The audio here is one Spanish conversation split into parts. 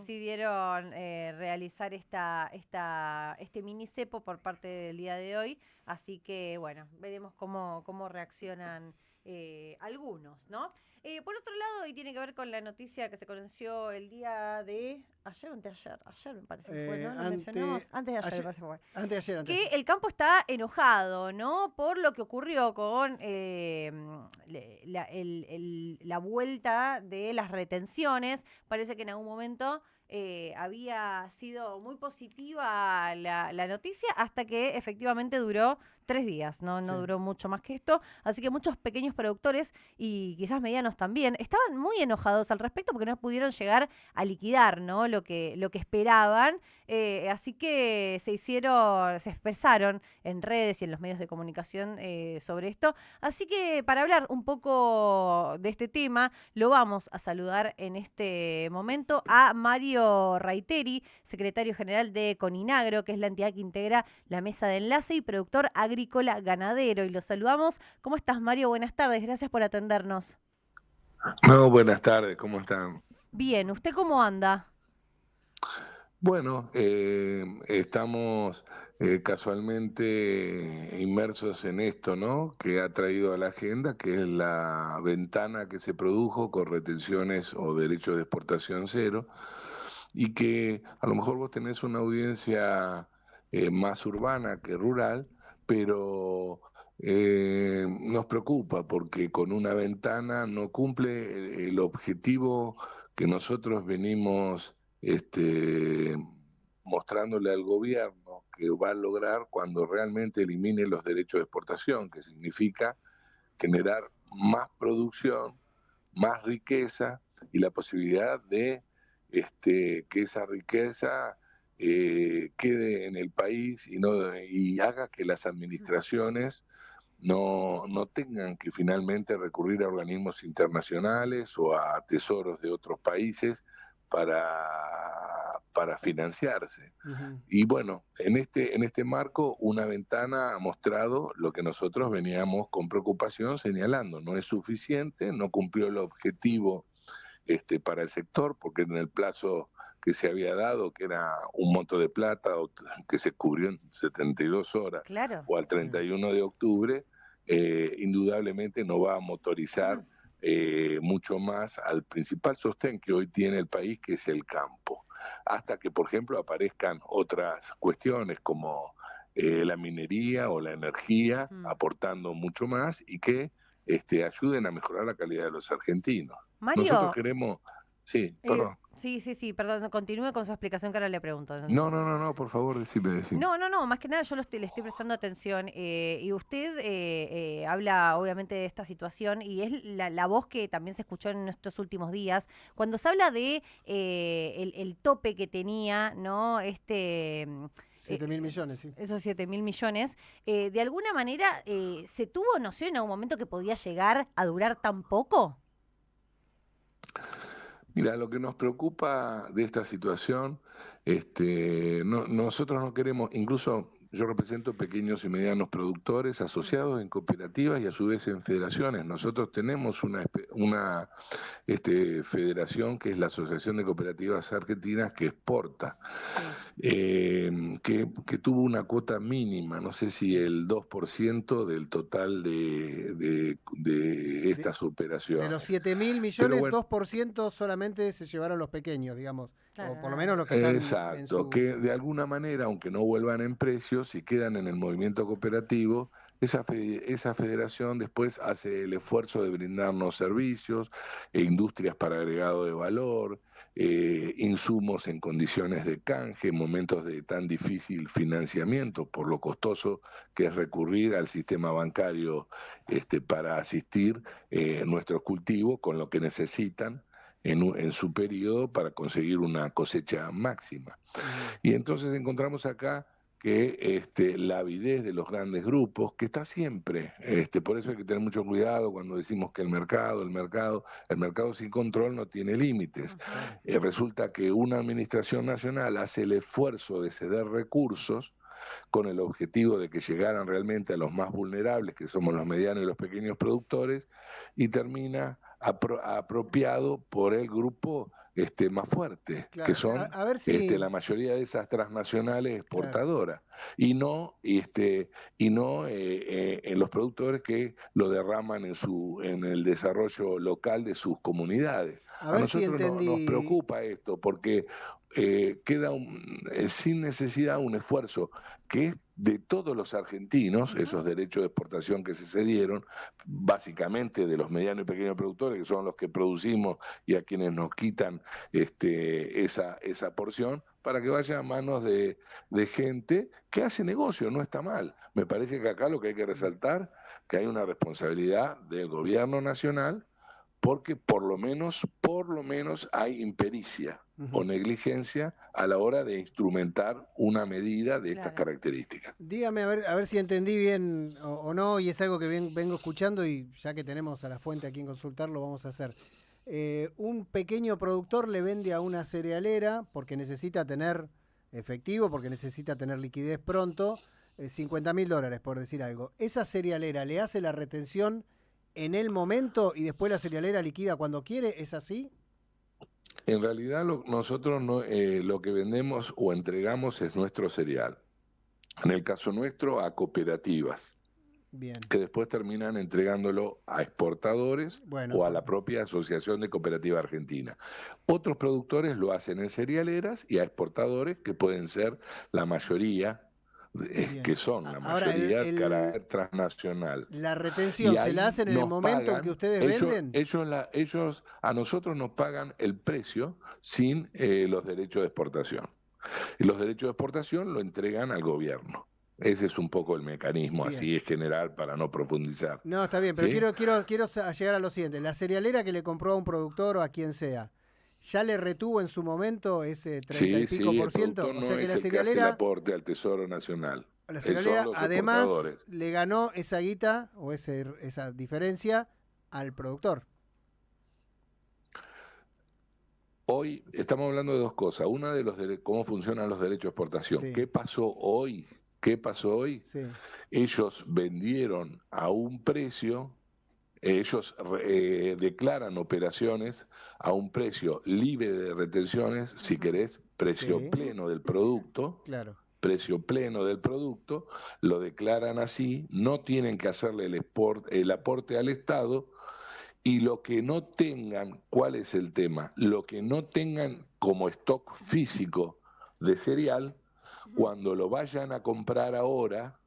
decidieron realizar este mini cepo por parte del día de hoy. Así que, bueno, veremos cómo reaccionan algunos, ¿no? Por otro lado, y tiene que ver con la noticia que se conoció el día de ayer o anteayer, ayer me parece que fue, ¿no? Lo mencionamos antes de ayer, me parece que fue. Antes de ayer. Que el campo está enojado, ¿no? Por lo que ocurrió con la vuelta de las retenciones. Parece que en algún momento había sido muy positiva la noticia hasta que efectivamente duró 3 días, no duró mucho más que esto. Así que muchos pequeños productores y quizás medianos también estaban muy enojados al respecto porque no pudieron llegar a liquidar, ¿no? Lo que esperaban. Así que se expresaron en redes y en los medios de comunicación sobre esto. Así que para hablar un poco de este tema, lo vamos a saludar en este momento a Mario Raiteri, secretario general de Coninagro, que es la entidad que integra la mesa de enlace y productor agrícola ganadero. Y lo saludamos. ¿Cómo estás, Mario? Buenas tardes. Gracias por atendernos. No, buenas tardes, ¿cómo están? Bien, ¿usted cómo anda? Bueno, estamos casualmente inmersos en esto, ¿no? Que ha traído a la agenda, que es la ventana que se produjo con retenciones o derechos de exportación cero, y que a lo mejor vos tenés una audiencia más urbana que rural, pero nos preocupa porque con una ventana no cumple el objetivo que nosotros venimos mostrándole al gobierno que va a lograr cuando realmente elimine los derechos de exportación, que significa generar más producción, más riqueza y la posibilidad de que esa riqueza quede en el país y haga que las administraciones no tengan que finalmente recurrir a organismos internacionales o a tesoros de otros países para financiarse. Uh-huh. Y bueno, en este marco, una ventana ha mostrado lo que nosotros veníamos con preocupación señalando. No es suficiente, no cumplió el objetivo para el sector, porque en el plazo que se había dado, que era un monto de plata que se cubrió en 72 horas, Claro. o al 31 de octubre, indudablemente no va a motorizar mucho más al principal sostén que hoy tiene el país, que es el campo. Hasta que, por ejemplo, aparezcan otras cuestiones como la minería o la energía, aportando mucho más y que ayuden a mejorar la calidad de los argentinos. Nosotros Mario, queremos... Sí, perdón. sí, perdón, continúe con su explicación que ahora le pregunto. No, por favor, decime. No, más que nada yo le estoy prestando atención y usted habla obviamente de esta situación y es la voz que también se escuchó en estos últimos días, cuando se habla de el tope que tenía, ¿no? 7.000 millones, sí. Esos 7.000 millones, de alguna manera ¿se tuvo noción en algún momento que podía llegar a durar tan poco? Mira, lo que nos preocupa de esta situación, nosotros no queremos, incluso yo represento pequeños y medianos productores asociados en cooperativas y a su vez en federaciones. Nosotros tenemos una federación que es la Asociación de Cooperativas Argentinas que exporta, que tuvo una cuota mínima, no sé si el 2% del total de estas operaciones. De los 7.000 millones, bueno, 2% solamente se llevaron los pequeños, digamos, claro, o por lo menos los que están en su... que de alguna manera, aunque no vuelvan en precios, si quedan en el movimiento cooperativo, esa federación después hace el esfuerzo de brindarnos servicios, industrias para agregado de valor, insumos en condiciones de canje, en momentos de tan difícil financiamiento, por lo costoso que es recurrir al sistema bancario para asistir nuestros cultivos con lo que necesitan en su periodo para conseguir una cosecha máxima. Y entonces encontramos acá que la avidez de los grandes grupos, que está siempre, por eso hay que tener mucho cuidado cuando decimos que el mercado sin control no tiene límites. Resulta que una administración nacional hace el esfuerzo de ceder recursos con el objetivo de que llegaran realmente a los más vulnerables, que somos los medianos y los pequeños productores, y termina apropiado por el grupo más fuerte, claro, que son a ver si... la mayoría de esas transnacionales exportadoras, claro. y no en los productores que lo derraman en el desarrollo local de sus comunidades. A nosotros nos preocupa esto porque queda sin necesidad un esfuerzo que es de todos los argentinos, esos derechos de exportación que se cedieron, básicamente de los medianos y pequeños productores, que son los que producimos y a quienes nos quitan esa porción, para que vaya a manos de gente que hace negocio, no está mal. Me parece que acá lo que hay que resaltar, que hay una responsabilidad del gobierno nacional, porque por lo menos hay impericia o negligencia a la hora de instrumentar una medida de estas características. Dígame, a ver si entendí bien o no, y es algo que vengo escuchando, y ya que tenemos a la fuente aquí en Consultar, lo vamos a hacer. Un pequeño productor le vende a una cerealera porque necesita tener efectivo, porque necesita tener liquidez pronto, $50.000, por decir algo. Esa cerealera le hace la retención en el momento y después la cerealera liquida cuando quiere, ¿es así? En realidad nosotros lo que vendemos o entregamos es nuestro cereal. En el caso nuestro, a cooperativas. Bien. Que después terminan entregándolo a exportadores o a la propia Asociación de Cooperativa Argentina. Otros productores lo hacen en cerealeras y a exportadores, que pueden ser la mayoría, que son la mayoría de carácter transnacional. ¿La retención se la hacen en el momento en que ustedes venden? Ellos a nosotros nos pagan el precio sin los derechos de exportación. Y los derechos de exportación lo entregan al gobierno. Ese es un poco el mecanismo, bien. Así es general, para no profundizar. No, está bien, pero ¿sí? quiero llegar a lo siguiente. La cerealera que le compró a un productor o a quien sea, ¿ya le retuvo en su momento ese 30 y pico por ciento? O sea que la cerealera, que hace el aporte al Tesoro Nacional. La cerealera además le ganó esa guita o esa diferencia al productor. Hoy estamos hablando de dos cosas. Una de cómo funcionan los derechos de exportación. Sí. ¿Qué pasó hoy? Sí. Ellos vendieron a un precio, ellos declaran operaciones a un precio libre de retenciones, si querés, precio pleno del producto. Claro. Precio pleno del producto, lo declaran así, no tienen que hacerle el aporte al Estado, y lo que no tengan, ¿cuál es el tema? Lo que no tengan como stock físico de cereal, cuando lo vayan a comprar ahora,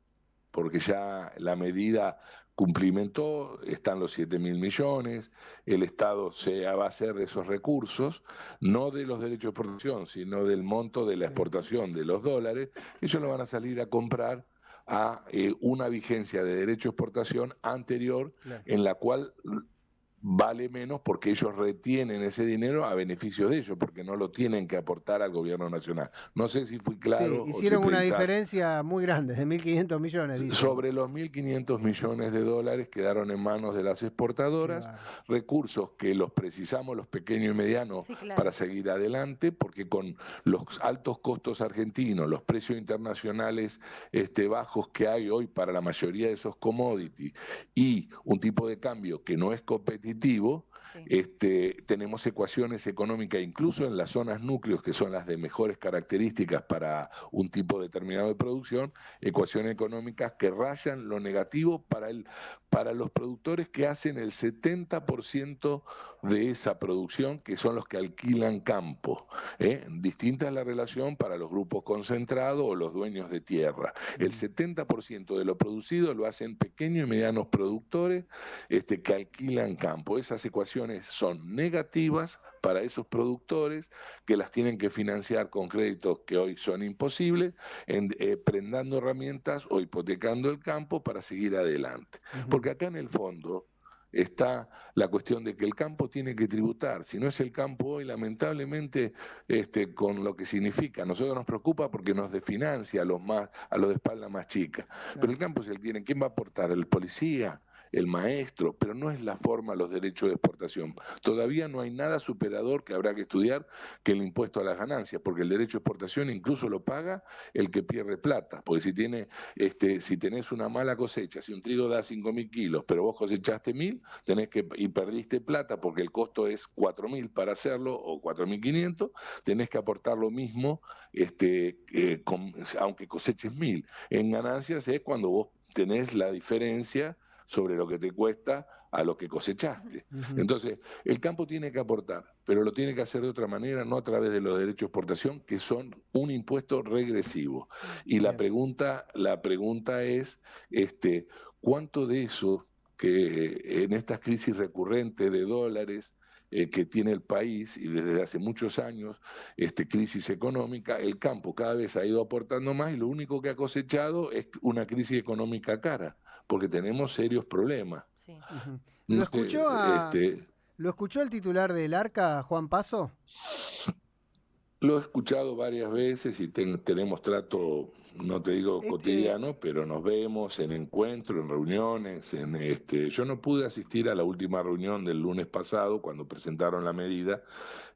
porque ya la medida cumplimentó, están los 7.000 millones, el Estado se va a hacer de esos recursos, no de los derechos de exportación, sino del monto de la exportación de los dólares, ellos lo van a salir a comprar a una vigencia de derecho de exportación anterior, en la cual vale menos porque ellos retienen ese dinero a beneficio de ellos, porque no lo tienen que aportar al gobierno nacional. No sé si fui claro. Sí, hicieron una diferencia muy grande, de 1.500 millones. Dicen. Sobre los 1.500 millones de dólares quedaron en manos de las exportadoras, recursos que los precisamos los pequeños y medianos para seguir adelante, porque con los altos costos argentinos, los precios internacionales bajos que hay hoy para la mayoría de esos commodities y un tipo de cambio que no es competitivo, tenemos ecuaciones económicas incluso en las zonas núcleos, que son las de mejores características para un tipo determinado de producción, ecuaciones económicas que rayan lo negativo para los productores que hacen el 70% de esa producción, que son los que alquilan campo. Distinta es la relación para los grupos concentrados o los dueños de tierra. El 70% de lo producido lo hacen pequeños y medianos productores que alquilan campo. Esas ecuaciones son negativas para esos productores, que las tienen que financiar con créditos que hoy son imposibles, prendando herramientas o hipotecando el campo para seguir adelante. Porque acá en el fondo está la cuestión de que el campo tiene que tributar. Si no es el campo hoy, lamentablemente, con lo que significa, a nosotros nos preocupa porque nos desfinancia a los de espalda más chica. Pero el campo es el que tiene. ¿Quién va a aportar? ¿El policía? el maestro, pero no es la forma los derechos de exportación. Todavía no hay nada superador que habrá que estudiar que el impuesto a las ganancias, porque el derecho de exportación incluso lo paga el que pierde plata, porque si tenés una mala cosecha, si un trigo da 5.000 kilos, pero vos cosechaste 1.000, y perdiste plata porque el costo es 4.000 para hacerlo, o 4.500, tenés que aportar lo mismo, aunque coseches 1.000. En ganancias es cuando vos tenés la diferencia sobre lo que te cuesta a lo que cosechaste. Entonces, el campo tiene que aportar, pero lo tiene que hacer de otra manera, no a través de los derechos de exportación, que son un impuesto regresivo. Y la pregunta es, ¿cuánto de eso que en estas crisis recurrentes de dólares que tiene el país y desde hace muchos años, crisis económica, el campo cada vez ha ido aportando más y lo único que ha cosechado es una crisis económica cara, porque tenemos serios problemas. Sí. ¿Lo escuchó el titular del Arca, Juan Paso? Lo he escuchado varias veces y tenemos trato, no te digo cotidiano, pero nos vemos en encuentros, en reuniones. Yo no pude asistir a la última reunión del lunes pasado cuando presentaron la medida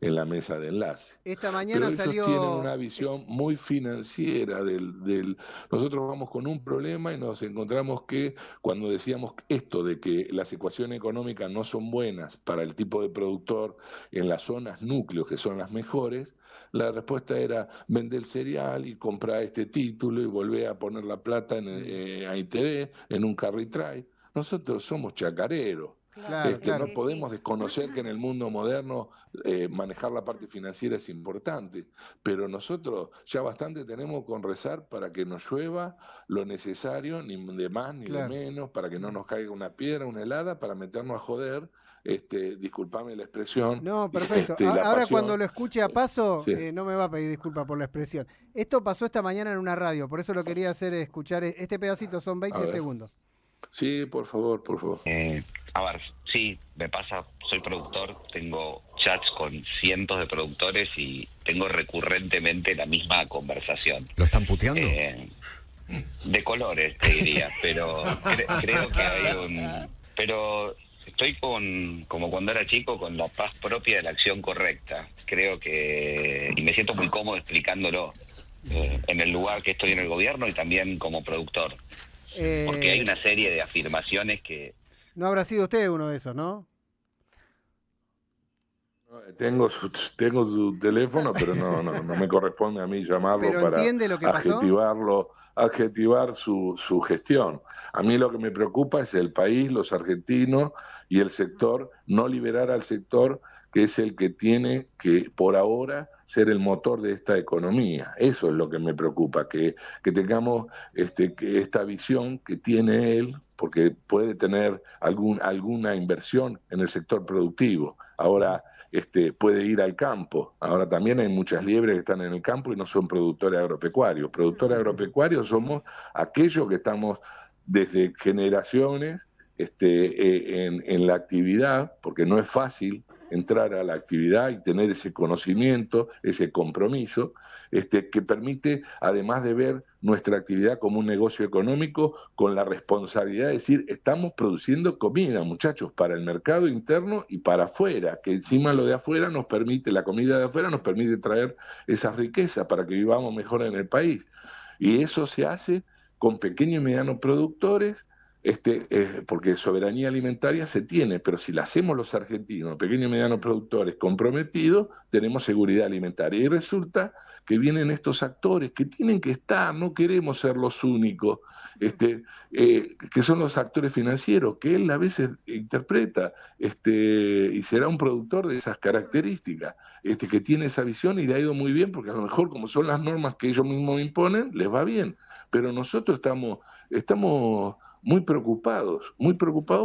en la mesa de enlace. Esta mañana pero salió... ellos tienen una visión muy financiera Nosotros vamos con un problema y nos encontramos que cuando decíamos esto de que las ecuaciones económicas no son buenas para el tipo de productor en las zonas núcleos que son las mejores, la respuesta era vender el cereal y comprar este título y volver a poner la plata a ITV, en un carry-trade. Nosotros somos chacareros. Claro, No podemos desconocer que en el mundo moderno manejar la parte financiera es importante, pero nosotros ya bastante tenemos con rezar para que nos llueva lo necesario, ni de más ni de menos, para que no nos caiga una piedra, una helada, para meternos a joder. Disculpame la expresión. No, perfecto. Ahora cuando lo escuche a Paso, no me va a pedir disculpas por la expresión. Esto pasó esta mañana en una radio, por eso lo quería hacer escuchar. Este pedacito son 20 segundos. Sí, por favor. A ver, sí, me pasa, soy productor, tengo chats con cientos de productores y tengo recurrentemente la misma conversación. ¿Lo están puteando? De colores, te diría, pero creo que hay Pero estoy como cuando era chico, con la paz propia de la acción correcta. Creo que... Y me siento muy cómodo explicándolo en el lugar que estoy en el gobierno y también como productor. Porque hay una serie de afirmaciones que... No habrá sido usted uno de esos, ¿no? Tengo su teléfono, pero no me corresponde a mí llamarlo. ¿Pero para entiende lo que pasó? Adjetivar su gestión. A mí lo que me preocupa es el país, los argentinos y el sector, no liberar al sector, que es el que tiene que, por ahora, ser el motor de esta economía. Eso es lo que me preocupa, que tengamos que esta visión que tiene él, porque puede tener alguna inversión en el sector productivo. Ahora puede ir al campo. Ahora también hay muchas liebres que están en el campo y no son productores agropecuarios. Productores agropecuarios somos aquellos que estamos desde generaciones en la actividad, porque no es fácil entrar a la actividad y tener ese conocimiento, ese compromiso, que permite, además de ver nuestra actividad como un negocio económico, con la responsabilidad de decir, estamos produciendo comida, muchachos, para el mercado interno y para afuera, que encima lo de afuera nos permite, la comida de afuera nos permite traer esa riqueza para que vivamos mejor en el país. Y eso se hace con pequeños y medianos productores, porque soberanía alimentaria se tiene, pero si la hacemos los argentinos, pequeños y medianos productores comprometidos, tenemos seguridad alimentaria. Y resulta que vienen estos actores que tienen que estar, no queremos ser los únicos, que son los actores financieros, que él a veces interpreta, y será un productor de esas características, que tiene esa visión y le ha ido muy bien, porque a lo mejor como son las normas que ellos mismos imponen, les va bien. Pero nosotros estamos muy preocupados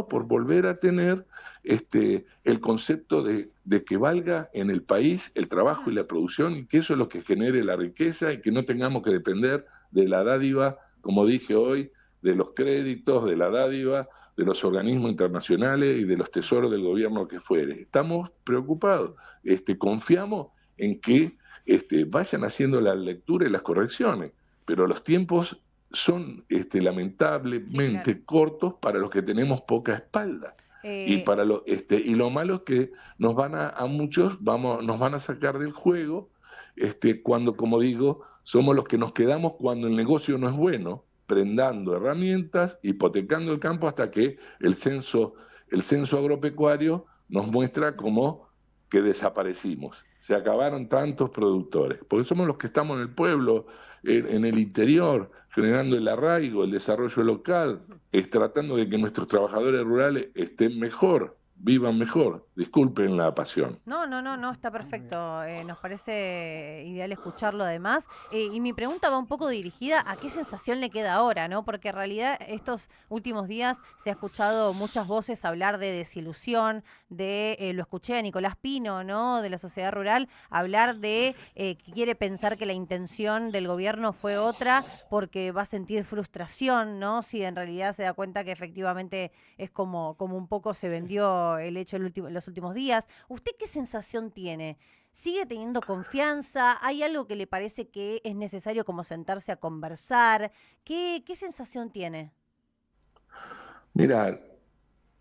por volver a tener el concepto de que valga en el país el trabajo y la producción, y que eso es lo que genere la riqueza, y que no tengamos que depender de la dádiva, como dije hoy, de los créditos, de la dádiva, de los organismos internacionales y de los tesoros del gobierno que fuere. Estamos preocupados, confiamos en que vayan haciendo la lectura y las correcciones, pero los tiempos son Sí, lamentablemente claro. cortos para los que tenemos poca espalda. Y Eh, para y lo malo es que a muchos nos van a sacar del juego, cuando, como digo, somos los que nos quedamos cuando el negocio no es bueno, prendando herramientas, hipotecando el campo hasta que el censo agropecuario nos muestra como que desaparecimos. Se acabaron tantos productores, porque somos los que estamos en el pueblo, en el interior, generando el arraigo, el desarrollo local, tratando de que nuestros trabajadores rurales estén mejor, vivan mejor. Disculpen la pasión. no, está perfecto. Nos parece ideal escucharlo además. Y mi pregunta va un poco dirigida a qué sensación le queda ahora, ¿no? Porque en realidad estos últimos días se ha escuchado muchas voces hablar de desilusión, lo escuché a Nicolás Pino, ¿no? De la sociedad rural, hablar de que quiere pensar que la intención del gobierno fue otra porque va a sentir frustración, ¿no? Si en realidad se da cuenta que efectivamente es como un poco se Sí. vendió el hecho en los últimos días. ¿Usted qué sensación tiene? ¿Sigue teniendo confianza? ¿Hay algo que le parece que es necesario como sentarse a conversar? ¿Qué sensación tiene? Mira,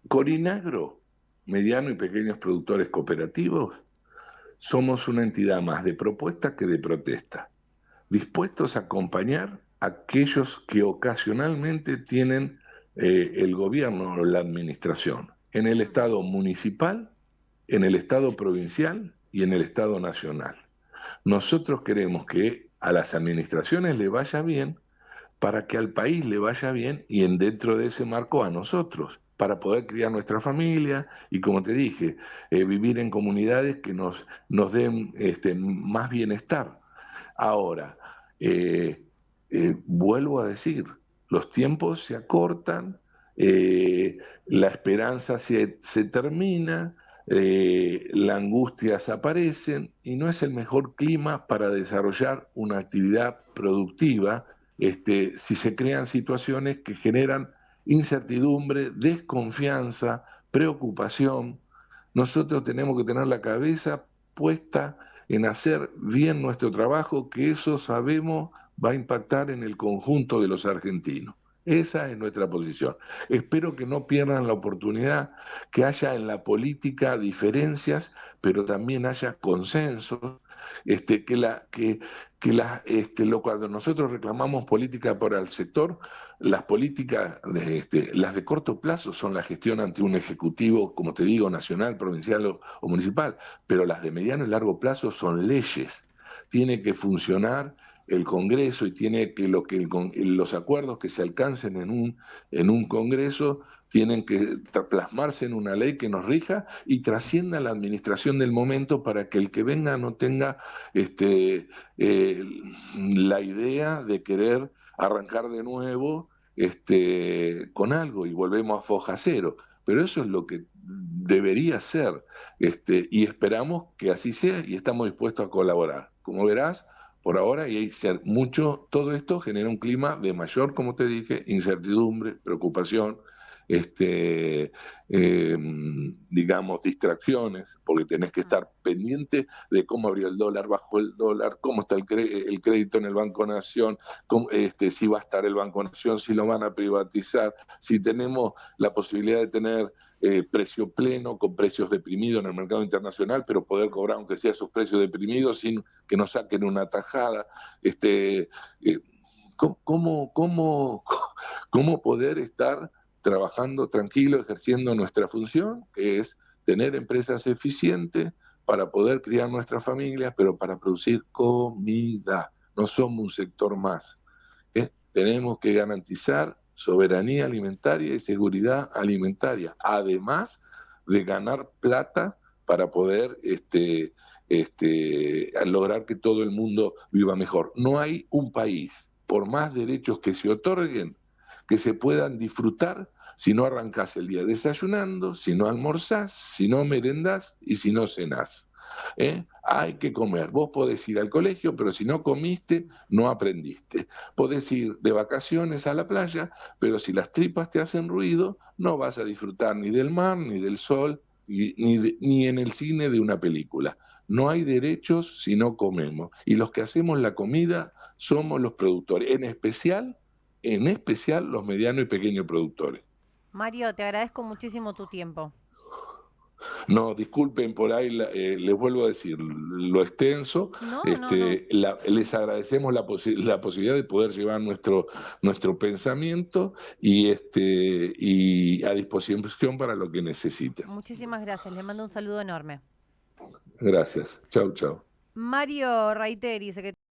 Corinagro, mediano y pequeños productores cooperativos, somos una entidad más de propuesta que de protesta, dispuestos a acompañar a aquellos que ocasionalmente tienen el gobierno o la administración, en el Ujú. Estado municipal, en el Estado provincial y en el Estado nacional. Nosotros queremos que a las administraciones le vaya bien para que al país le vaya bien y dentro de ese marco a nosotros, para poder criar nuestra familia y, como te dije, vivir en comunidades que nos den más bienestar. Ahora, eh, vuelvo a decir, los tiempos se acortan, la esperanza se termina, las angustias aparecen y no es el mejor clima para desarrollar una actividad productiva si se crean situaciones que generan incertidumbre, desconfianza, preocupación. Nosotros tenemos que tener la cabeza puesta en hacer bien nuestro trabajo, que eso sabemos va a impactar en el conjunto de los argentinos. Esa es nuestra posición. Espero que no pierdan la oportunidad, que haya en la política diferencias, pero también haya consensos, cuando nosotros reclamamos política para el sector, las políticas, las de corto plazo son la gestión ante un ejecutivo, como te digo, nacional, provincial o municipal, pero las de mediano y largo plazo son leyes. Tiene que funcionar el Congreso y tiene que, los acuerdos que se alcancen en un Congreso tienen que plasmarse en una ley que nos rija y trascienda la administración del momento para que el que venga no tenga eh, la idea de querer arrancar de nuevo con algo y volvemos a foja cero. Pero eso es lo que debería ser, y esperamos que así sea y estamos dispuestos a colaborar. Como verás, por ahora y hay ser mucho, todo esto genera un clima de mayor, como te dije, incertidumbre, preocupación, este, eh, digamos, distracciones, porque tenés que Mm. estar pendiente de cómo abrió el dólar, bajó el dólar, cómo está el crédito en el Banco Nación, si va a estar el Banco Nación, si lo van a privatizar, si tenemos la posibilidad de tener precio pleno con precios deprimidos en el mercado internacional, pero poder cobrar aunque sea esos precios deprimidos sin que nos saquen una tajada. Eh, ¿Cómo poder estar trabajando tranquilo, ejerciendo nuestra función, que es tener empresas eficientes para poder criar nuestras familias, pero para producir comida? No somos un sector más. Tenemos que garantizar soberanía alimentaria y seguridad alimentaria, además de ganar plata para poder lograr que todo el mundo viva mejor. No hay un país, por más derechos que se otorguen, que se puedan disfrutar si no arrancás el día desayunando, si no almorzás, si no merendás y si no cenás. Hay que comer. Vos podés ir al colegio, pero si no comiste, no aprendiste. Podés ir de vacaciones a la playa, pero si las tripas te hacen ruido, no vas a disfrutar ni del mar, ni del sol, ni en el cine de una película. No hay derechos si no comemos. Y los que hacemos la comida somos los productores, en especial en especial los medianos y pequeños productores. Mario, te agradezco muchísimo tu tiempo. No, disculpen por ahí, les vuelvo a decir lo extenso. No. Les agradecemos la posibilidad de poder llevar nuestro pensamiento y a disposición para lo que necesiten. Muchísimas gracias. Le mando un saludo enorme. Gracias. Chau, chau. Mario Reiteri, secretario